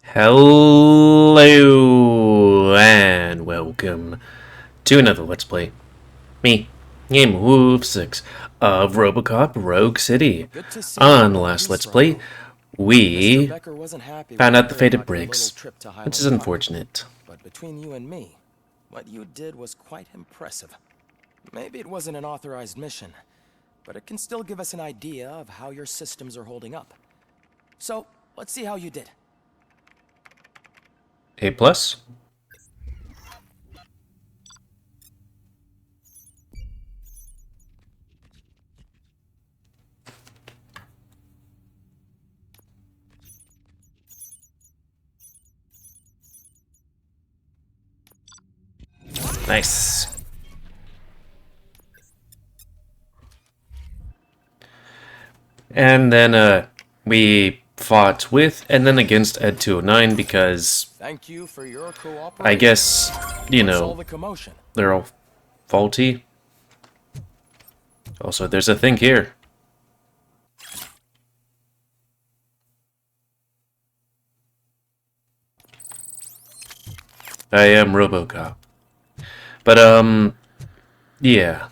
Hello and welcome to another Let's Play. Me, GamerWolfSix of RoboCop Rogue City. On the last Let's Play, we found out the fate of Briggs, which is unfortunate. But between you and me, what you did was quite impressive. Maybe it wasn't an authorized mission, but it can still give us an idea of how your systems are holding up. So, let's see how you did. A plus. Nice. And then we fought with and then against Ed 209 because Thank you for your cooperation. I guess, you What's all know, the commotion? they're all faulty. Also, there's a thing here. I am RoboCop. But, yeah.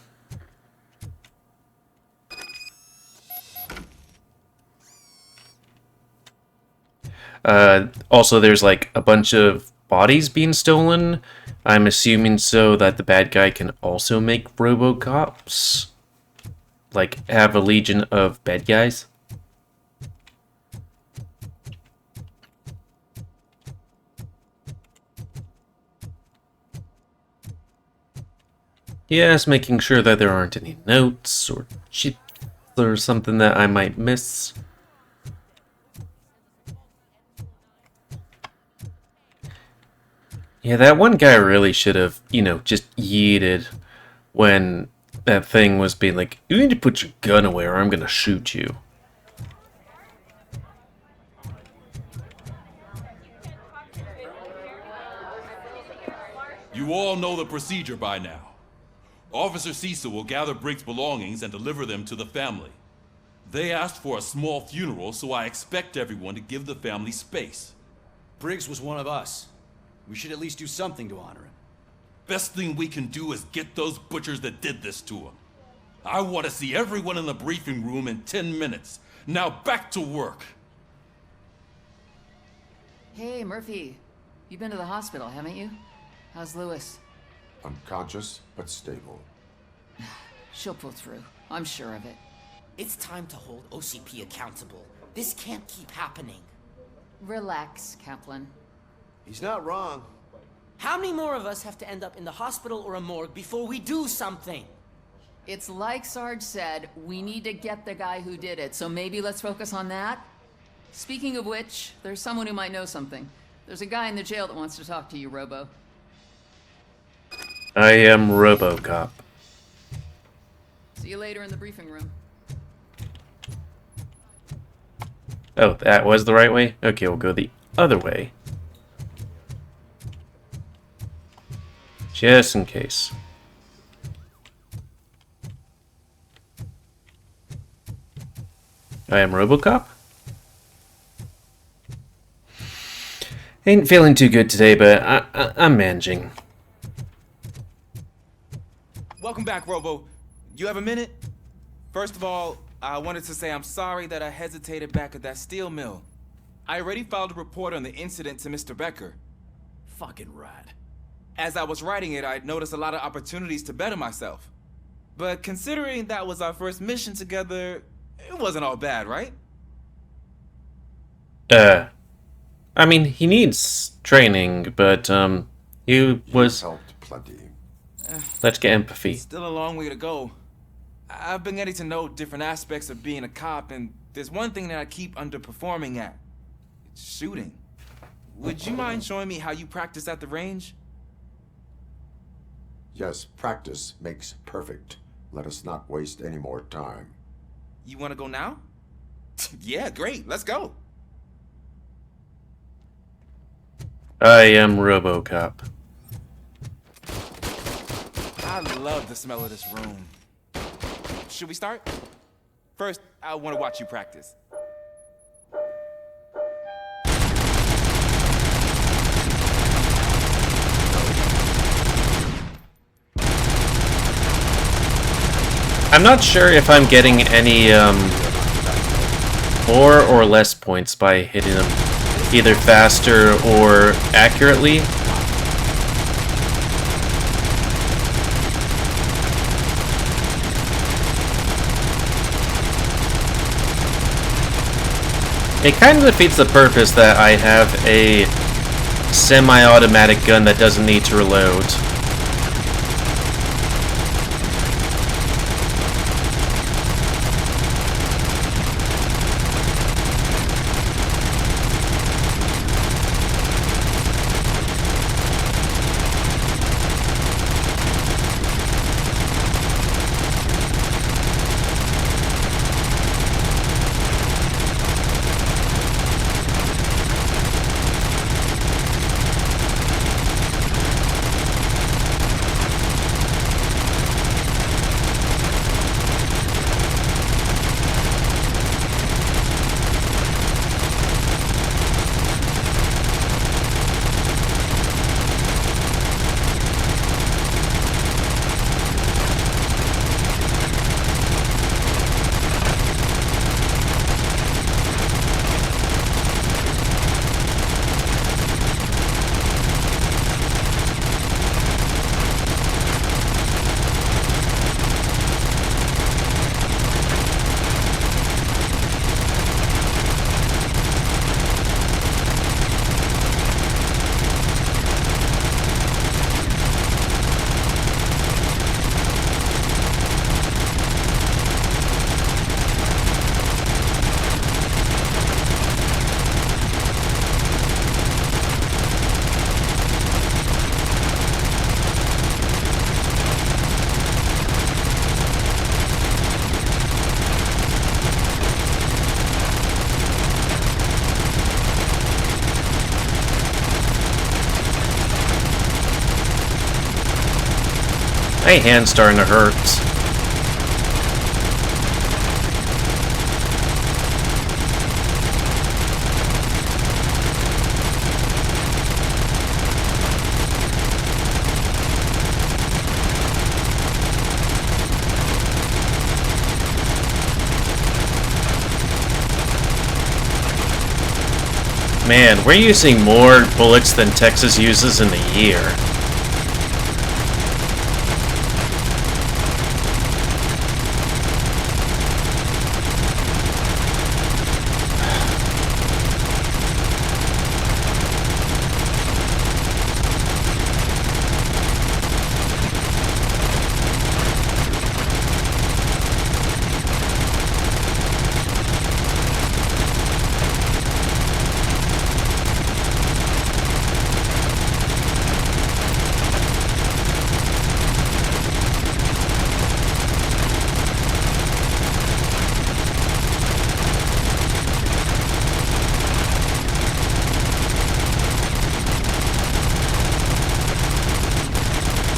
Also, there's like a bunch of bodies being stolen. I'm assuming so that the bad guy can also make RoboCops. Like, have a legion of bad guys. Yes, making sure that there aren't any notes or shit or something that I might miss. Yeah, that one guy really should have, you know, just yeeted when that thing was being like, you need to put your gun away or I'm gonna shoot you. You all know the procedure by now. Officer Cecil will gather Briggs' belongings and deliver them to the family. They asked for a small funeral, so I expect everyone to give the family space. Briggs was one of us. We should at least do something to honor him. Best thing we can do is get those butchers that did this to him. I want to see everyone in the briefing room in 10 minutes. Now back to work. Hey, Murphy. You've been to the hospital, haven't you? How's Lewis? Unconscious, but stable. She'll pull through. I'm sure of it. It's time to hold OCP accountable. This can't keep happening. Relax, Kaplan. He's not wrong. How many more of us have to end up in the hospital or a morgue before we do something? It's like Sarge said, we need to get the guy who did it, so maybe let's focus on that? Speaking of which, there's someone who might know something. There's a guy in the jail that wants to talk to you, Robo. I am RoboCop. See you later in the briefing room. Oh, that was the right way? Okay, we'll go the other way. Just in case. I am RoboCop? Ain't feeling too good today, but I'm managing. Welcome back, Robo. You have a minute? First of all, I wanted to say I'm sorry that I hesitated back at that steel mill. I already filed a report on the incident to Mr. Becker. Fucking rad. As I was writing it, I'd noticed a lot of opportunities to better myself. But considering that was our first mission together, it wasn't all bad, right? I mean, he needs training, but, he was... Helped plenty. Let's get empathy. Still a long way to go. I've been getting to know different aspects of being a cop, and there's one thing that I keep underperforming at. It's shooting. Would you mind showing me how you practice at the range? Yes, practice makes perfect. Let us not waste any more time. You want to go now? Yeah, great. Let's go. I am RoboCop. I love the smell of this room. Should we start? First, I want to watch you practice. I'm not sure if I'm getting any more or less points by hitting them either faster or accurately. It kind of defeats the purpose that I have a semi-automatic gun that doesn't need to reload. My hand's starting to hurt. Man, we're using more bullets than Texas uses in a year.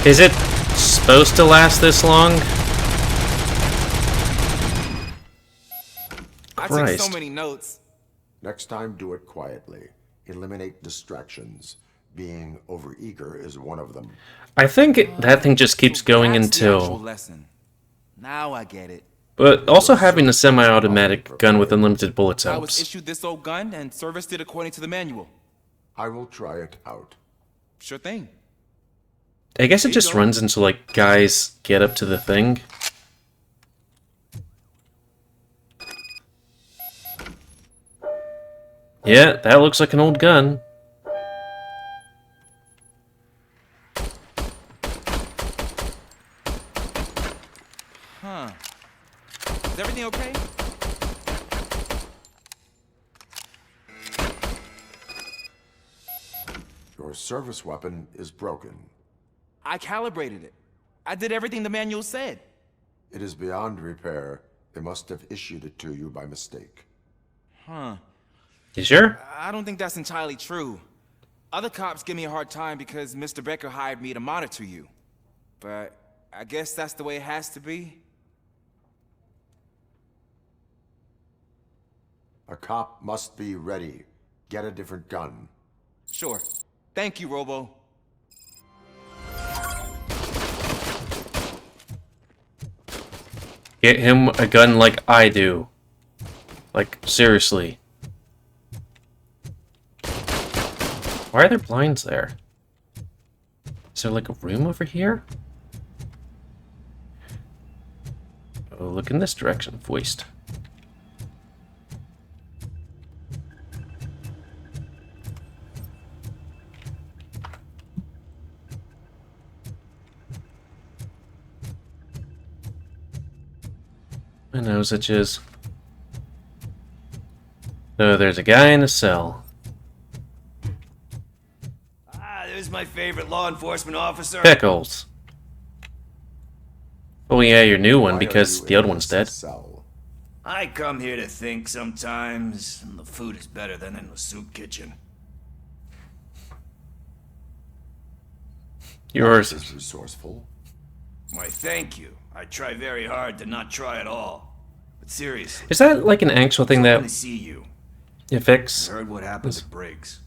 Is it supposed to last this long? I took so Christ. many notes. Next time, do it quietly. Eliminate distractions. Being overeager is one of them. I think that thing just keeps So going that's the actual until... lesson. Now I get it. But also having a semi-automatic gun with unlimited bullets I was helps. issued this old gun and serviced it according to the manual. I will try it out. Sure thing. I guess it just runs until, like, guys get up to the thing. Yeah, that looks like an old gun. Huh. Is everything okay? Your service weapon is broken. I calibrated it. I did everything the manual said. It is beyond repair. They must have issued it to you by mistake. Huh. You sure? I don't think that's entirely true. Other cops give me a hard time because Mr. Becker hired me to monitor you. But I guess that's the way it has to be. A cop must be ready. Get a different gun. Sure. Thank you, Robo. Get him a gun like I do. Like, seriously. Why are there blinds there? Is there like a room over here? Oh, look in this direction, voiced. My nose itches. Oh, there's a guy in a cell. Ah, there's my favorite law enforcement officer. Pickles. Oh yeah, your new one Why are because you the old in one's this dead. cell? I come here to think sometimes, and the food is better than in the soup kitchen. Yours. That is resourceful. Why, thank you. I try very hard to not try at all. But seriously, Is that like an actual thing I'm that gonna see you. you fix? Heard what happened to Briggs.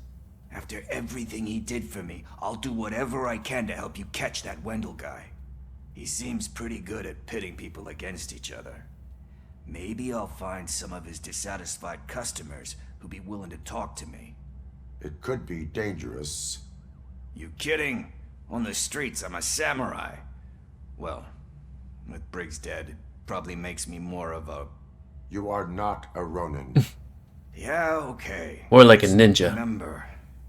After everything he did for me, I'll do whatever I can to help you catch that Wendell guy. He seems pretty good at pitting people against each other. Maybe I'll find some of his dissatisfied customers who'd be willing to talk to me. It could be dangerous. You kidding? On the streets, I'm a samurai. Well, with Briggs dead, it probably makes me more of a... You are not a Ronin. Yeah, okay. Or like a Just ninja. remember,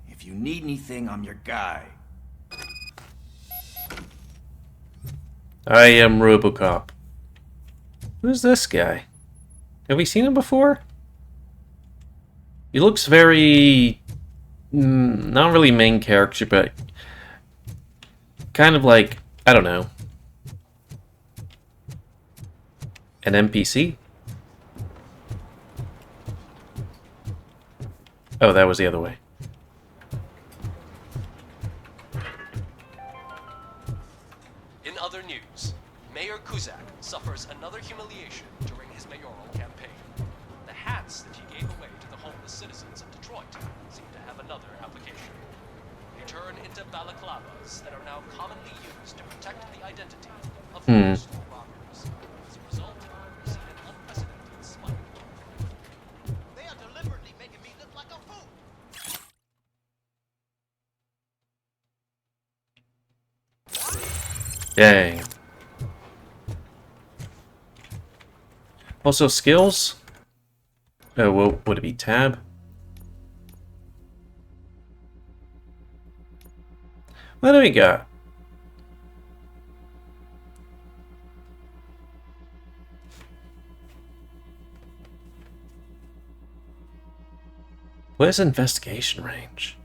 if you need anything, I'm your guy. I am RoboCop. Who's this guy? Have we seen him before? He looks very... not really main character, but... kind of like, I don't know. An NPC? Oh, that was the other way. In other news, Mayor Kuzak suffers another humiliation during his mayoral campaign. The hats that he gave away to the homeless citizens of Detroit seem to have another application. They turn into balaclavas that are now commonly used to protect the identity of postal robbers. As a result, we've seen an unprecedented spike. They are deliberately making me look like a fool. Dang. Also, skills? Oh, well, would it be tab? What do we got? What is investigation range?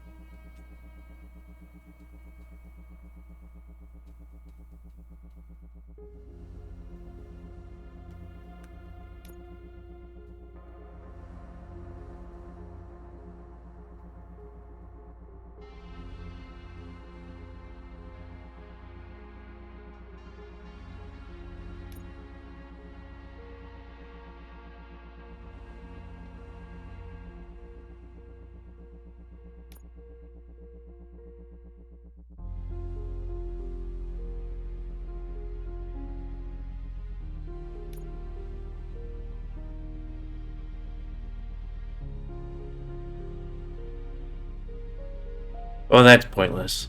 Oh, that's pointless.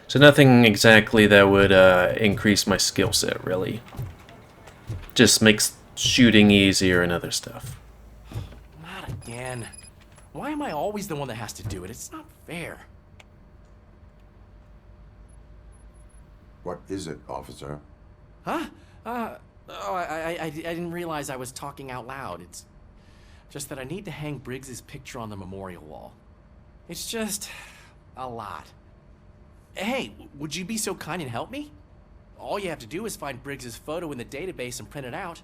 So nothing exactly that would increase my skill set, really. Just makes shooting easier and other stuff. Not again. Why am I always the one that has to do it? It's not fair. What is it, officer? Huh? I didn't realize I was talking out loud. It's just that I need to hang Briggs's picture on the memorial wall. It's just a lot. Hey, would you be so kind and help me? All you have to do is find Briggs's photo in the database and print it out.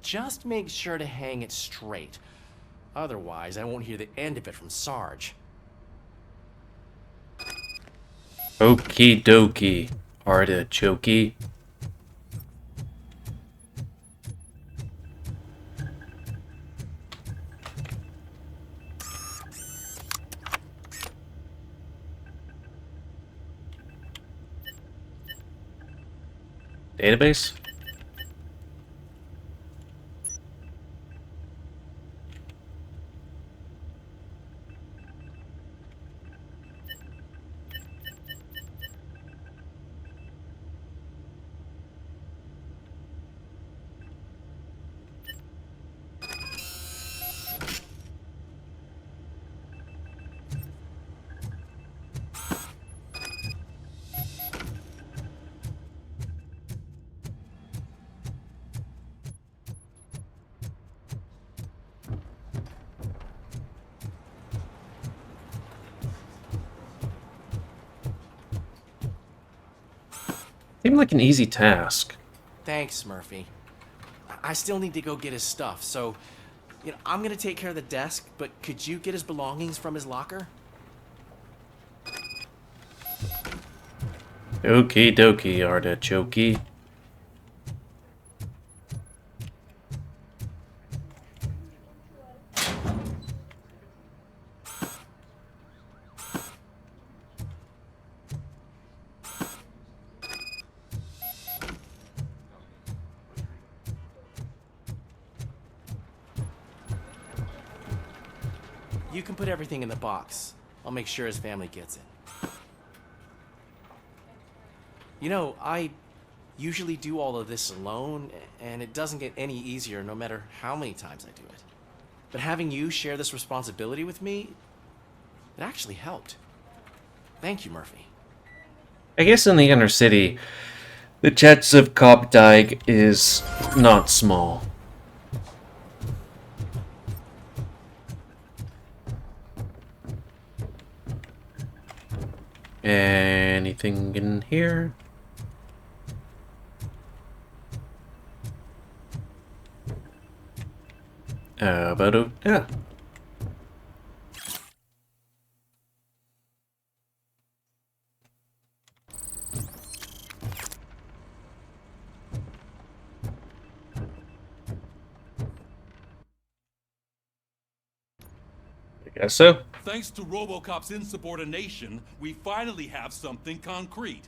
Just make sure to hang it straight. Otherwise, I won't hear the end of it from Sarge. Okie dokie. Artichoke. Database? Seemed like an easy task. Thanks, Murphy. I still need to go get his stuff, so, I'm gonna take care of the desk, but could you get his belongings from his locker? Okie dokie, artichoke. You can put everything in the box. I'll make sure his family gets it. I usually do all of this alone, and it doesn't get any easier no matter how many times I do it. But having you share this responsibility with me, it actually helped. Thank you, Murphy. I guess in the inner city, the chance of cop dying is not small. Anything in here? Yeah. I guess so. Thanks to RoboCop's insubordination, we finally have something concrete.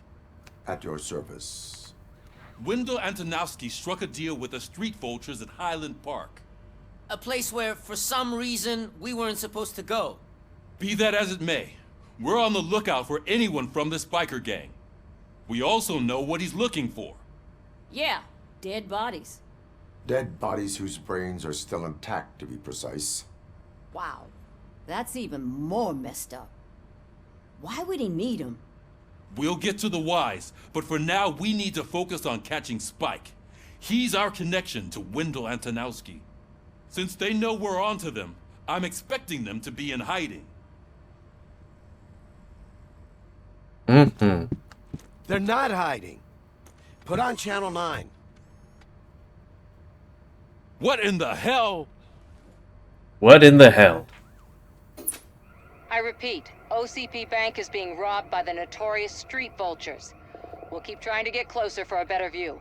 At your service. Wendell Antonowski struck a deal with the street vultures at Highland Park. A place where, for some reason, we weren't supposed to go. Be that as it may, we're on the lookout for anyone from this biker gang. We also know what he's looking for. Yeah, dead bodies. Dead bodies whose brains are still intact, to be precise. Wow, that's even more messed up. Why would he need them? We'll get to the whys, but for now we need to focus on catching Spike. He's our connection to Wendell Antonowski. Since they know we're onto them, I'm expecting them to be in hiding. Mm-hmm. They're not hiding. Put on Channel 9. What in the hell? What in the hell? I repeat, OCP Bank is being robbed by the notorious street vultures. We'll keep trying to get closer for a better view.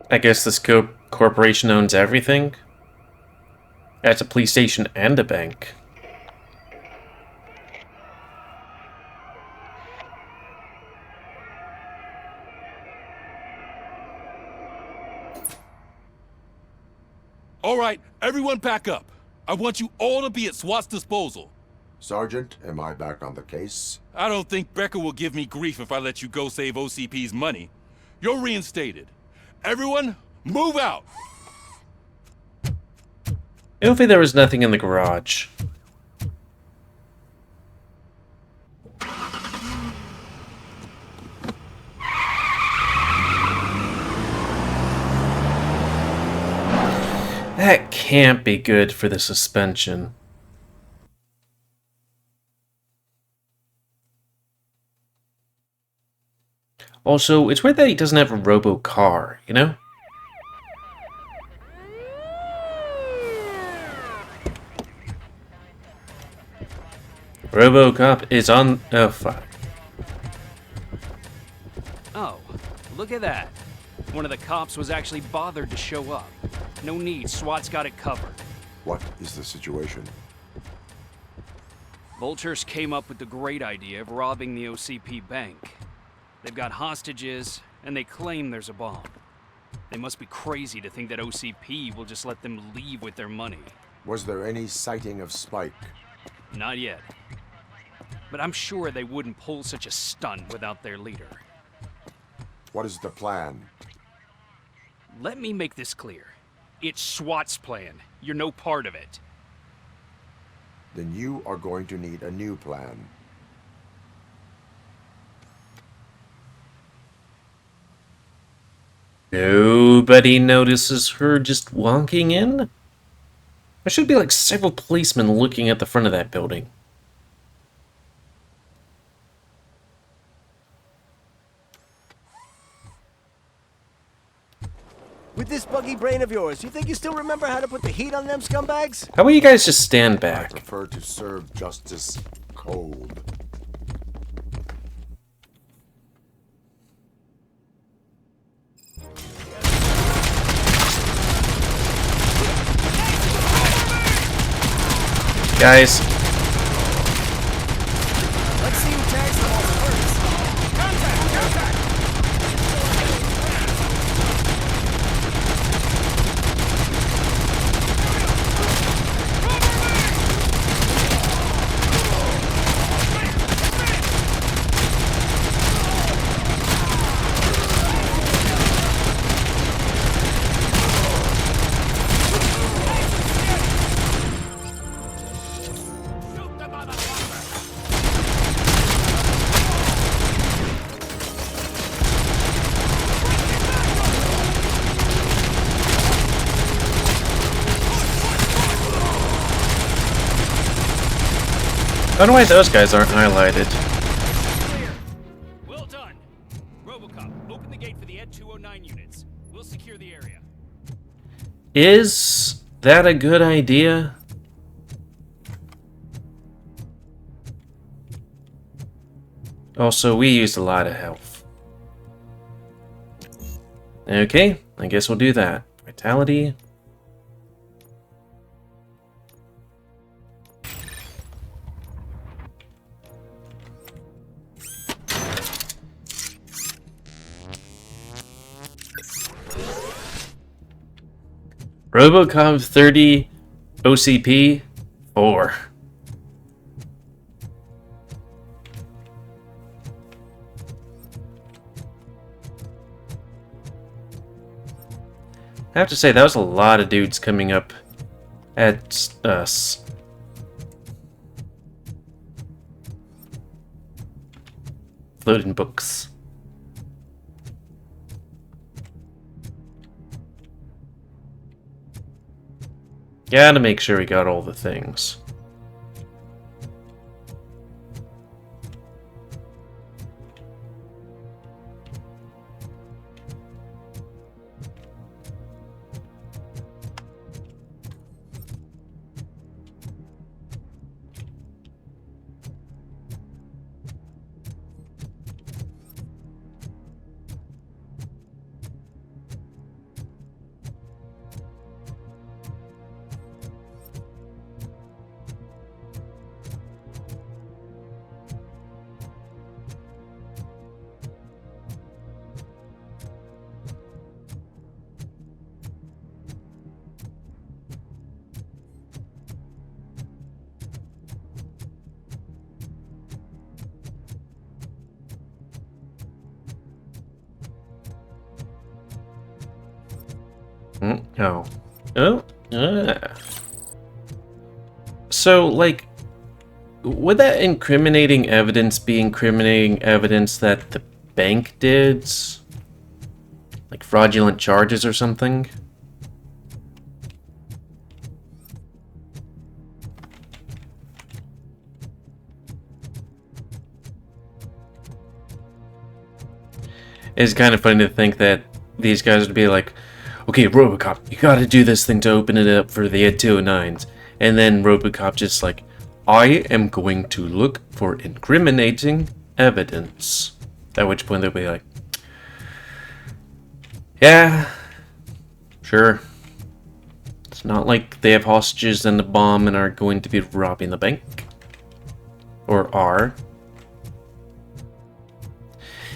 I guess this corporation owns everything? That's a police station and a bank. All right, everyone pack up. I want you all to be at SWAT's disposal. Sergeant, am I back on the case? I don't think Becker will give me grief if I let you go save OCP's money. You're reinstated. Everyone, move out! Hopefully there was nothing in the garage. That can't be good for the suspension. Also, it's weird that he doesn't have a robo-car, you know? RoboCop is on... Oh, fuck. Oh, look at that. One of the cops was actually bothered to show up. No need, SWAT's got it covered. What is the situation? Vultures came up with the great idea of robbing the OCP bank. They've got hostages, and they claim there's a bomb. They must be crazy to think that OCP will just let them leave with their money. Was there any sighting of Spike? Not yet. But I'm sure they wouldn't pull such a stunt without their leader. What is the plan? Let me make this clear. It's SWAT's plan. You're no part of it. Then you are going to need a new plan. Nobody notices her just walking in? There should be like several policemen looking at the front of that building. With this buggy brain of yours, you think you still remember how to put the heat on them scumbags? How about you guys just stand back? I prefer to serve justice cold. Guys. Let's see who tags them all first. Contact! Contact! I don't know why those guys aren't highlighted. Clear. Well done. RoboCop, open the gate for the Ed 209 units. We'll secure the area. Is that a good idea? Also, we used a lot of health. Okay, I guess we'll do that. Vitality. RoboCop 30, OCP 4. I have to say, that was a lot of dudes coming up at us. Floating books. Gotta make sure we got all the things. Oh. Oh? So, like, would that incriminating evidence be incriminating evidence that the bank did? Like fraudulent charges or something? It's kind of funny to think that these guys would be like, okay, RoboCop, you gotta do this thing to open it up for the Ed 209s. And then RoboCop just like, I am going to look for incriminating evidence. At which point they'll be like, yeah, sure. It's not like they have hostages and a bomb and are going to be robbing the bank. Or are.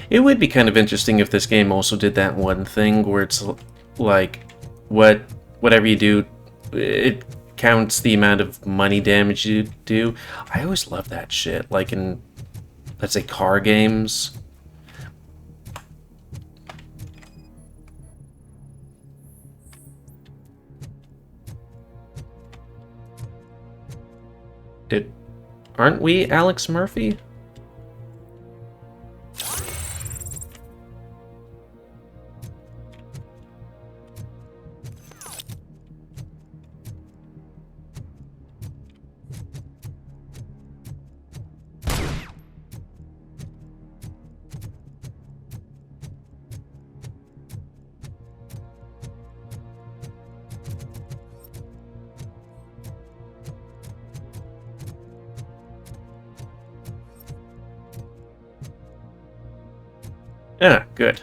It would be kind of interesting if this game also did that one thing where it's like, whatever you do, it counts the amount of money damage you do. I always love that shit, like in, let's say, car games. Aren't we Alex Murphy? Ah, good.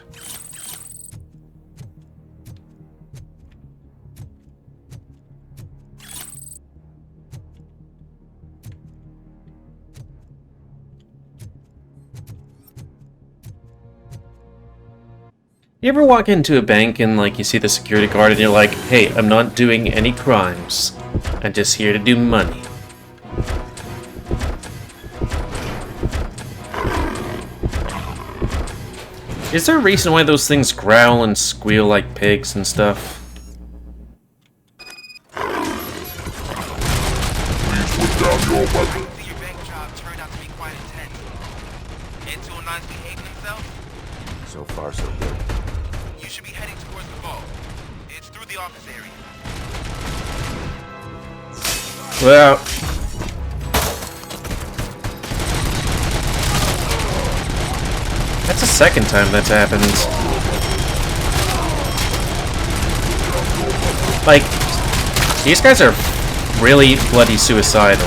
You ever walk into a bank and like you see the security guard and you're like, hey, I'm not doing any crimes. I'm just here to do money. Is there a reason why those things growl and squeal like pigs and stuff? Please put down your weapon. Your bank job turned out to be quite intense. N209's behaving themselves? So far, so good. You should be heading towards the vault. It's through the office area. Well... that's the second time that's happened. Like, these guys are really bloody suicidal.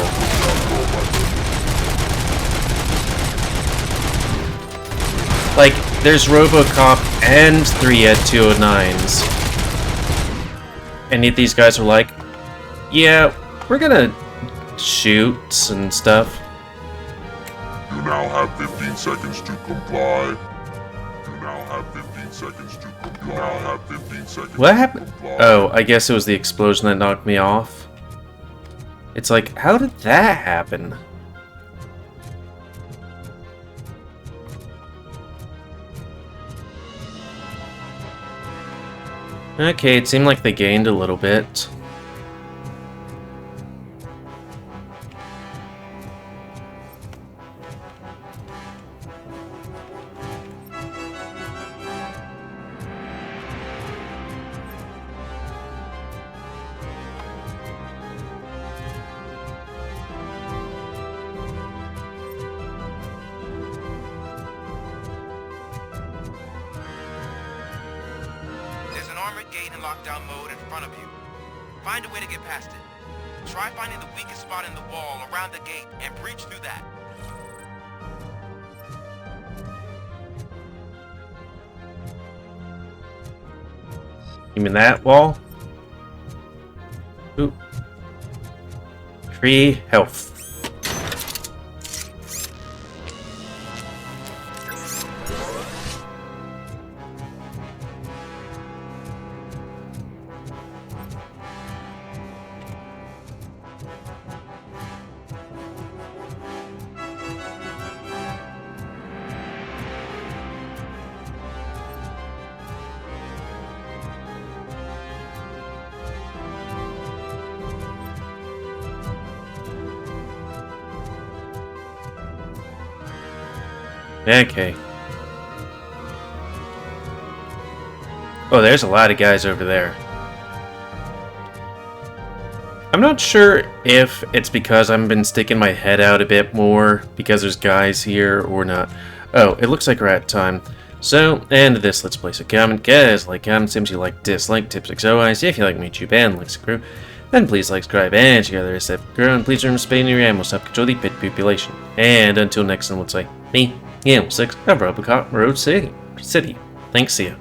Like, there's RoboCop and 3 at 209s. And yet these guys are like, yeah, we're gonna shoot and stuff. You now have 15 seconds to comply. You now have 15 seconds to comply. You now have 15 seconds. What happened? Oh, I guess it was the explosion that knocked me off. It's like, how did that happen? Okay, it seemed like they gained a little bit. Gate in lockdown mode in front of you. Find a way to get past it. Try finding the weakest spot in the wall around the gate and breach through that. You mean that wall? Ooh. Free health. Okay. Oh, there's a lot of guys over there. I'm not sure if it's because I've been sticking my head out a bit more because there's guys here or not. Oh, it looks like we're at time. So, end of this Let's Play. So comment, guys, like, comment, seems you like, dislike, tips, XOIs, if you like me, YouTube, and likes the crew. Then please like, subscribe, and check out the rest of the crew, and please remember spaying your animals to help control the pit population. And until next time, let's say, me, GamerWolfSix of RoboCop Road City. Thanks, see ya.